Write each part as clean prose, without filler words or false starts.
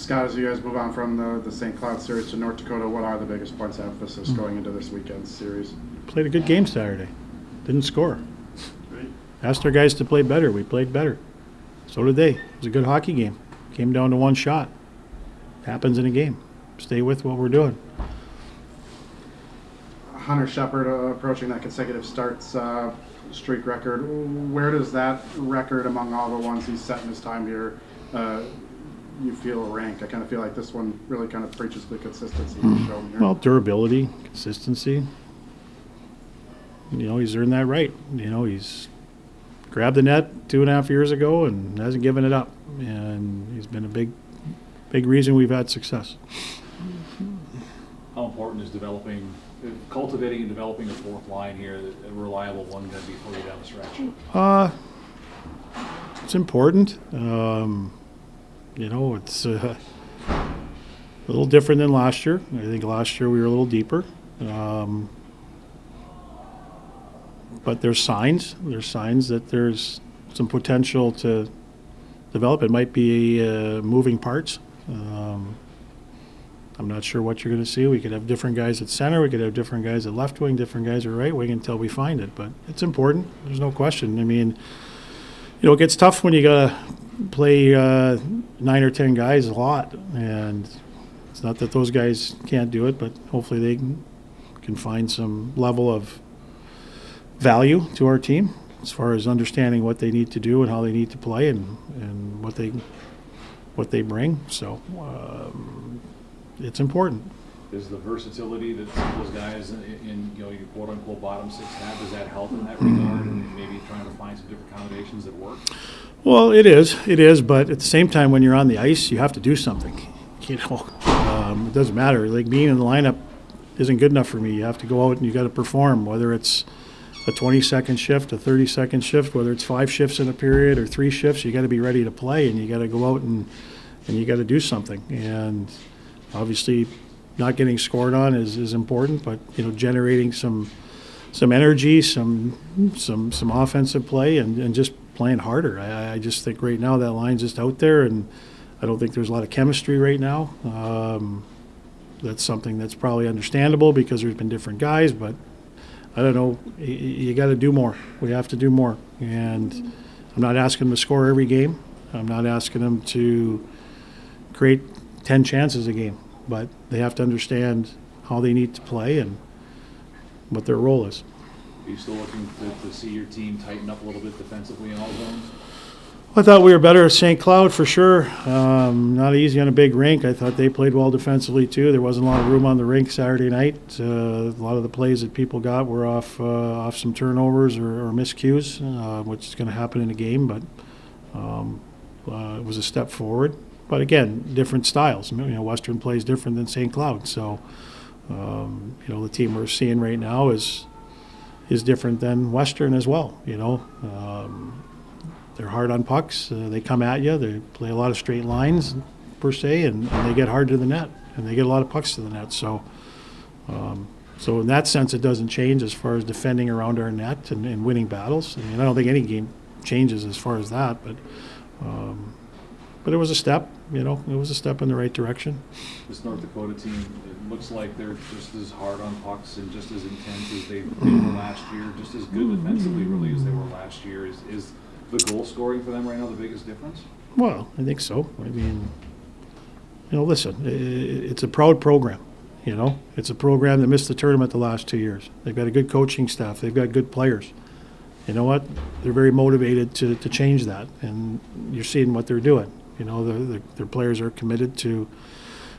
Scott, as you guys move on from the St. Cloud series to North Dakota, what are the biggest points of emphasis going into this weekend's series? Played a good game Saturday. Didn't score. Great. Asked our guys to play better. We played better. So did they. It was a good hockey game. Came down to one shot. Happens in a game. Stay with what we're doing. Hunter Shepard approaching that consecutive starts streak record. Where does that record among all the ones he's set in his time here you feel rank? I kind of feel like this one really kind of preaches the consistency he's shown here. Well, durability, consistency. He's earned that right. He's grabbed the net 2.5 years ago and hasn't given it up. And he's been a big reason we've had success. How important is cultivating and developing a fourth line here, a reliable one going to be for you down the stretch? It's important. It's a little different than last year. I think last year we were a little deeper. But there's signs. There's signs that there's some potential to develop. It might be moving parts. I'm not sure what you're going to see. We could have different guys at center. We could have different guys at left wing, different guys at right wing until we find it. But it's important. There's no question. I mean, it gets tough when you got to play 9 or 10 guys a lot. And it's not that those guys can't do it, but hopefully they can find some level of value to our team as far as understanding what they need to do and how they need to play and what they bring. So it's important. Is the versatility that some of those guys in your quote unquote bottom six have, does that help in that regard and maybe trying to find some different combinations that work? Well, it is, but at the same time when you're on the ice you have to do something. It doesn't matter. Like being in the lineup isn't good enough for me. You have to go out and you got to perform, whether it's a 20-second shift, a 30-second shift, whether it's 5 shifts in a period or 3 shifts, you got to be ready to play and you got to go out and you got to do something. And obviously not getting scored on is important, but generating some energy, some offensive play and just playing harder. I just think right now that line's just out there and I don't think there's a lot of chemistry right now. That's something that's probably understandable because there's been different guys, but I don't know. You got to do more. We have to do more. And I'm not asking them to score every game. I'm not asking them to create 10 chances a game. But they have to understand how they need to play and what their role is. Are you still looking to see your team tighten up a little bit defensively in all zones? I thought we were better at St. Cloud for sure. Not easy on a big rink. I thought they played well defensively too. There wasn't a lot of room on the rink Saturday night. A lot of the plays that people got were off some turnovers or miscues, which is going to happen in a game. But it was a step forward. But again, different styles. Western plays different than St. Cloud. So the team we're seeing right now is different than Western as well. They're hard on pucks. They come at you. They play a lot of straight lines, per se, and they get hard to the net, and they get a lot of pucks to the net. So in that sense, it doesn't change as far as defending around our net and winning battles. I don't think any game changes as far as that, but it was a step. It was a step in the right direction. This North Dakota team, it looks like they're just as hard on pucks and just as intense as they were last year, just as good defensively, really, as they were last year. Is the goal scoring for them right now the biggest difference? Well, I think so. Listen, it's a proud program. It's a program that missed the tournament the last 2 years. They've got a good coaching staff. They've got good players. You know what? They're very motivated to change that, and you're seeing what they're doing. Their players are committed to.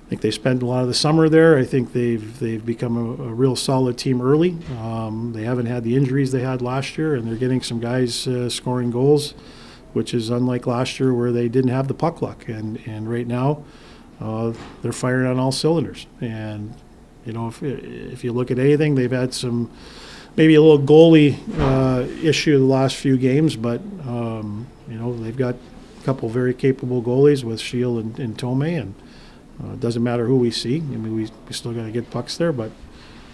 I think they spent a lot of the summer there. I think they've become a real solid team early. They haven't had the injuries they had last year, and they're getting some guys scoring goals, which is unlike last year where they didn't have the puck luck. And right now, they're firing on all cylinders. And if you look at anything, they've had some maybe a little goalie issue the last few games, but they've got a couple very capable goalies with Shield and Tomei, and it doesn't matter who we see. We still got to get pucks there, but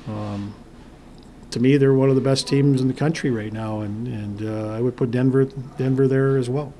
to me, they're one of the best teams in the country right now, and I would put Denver there as well.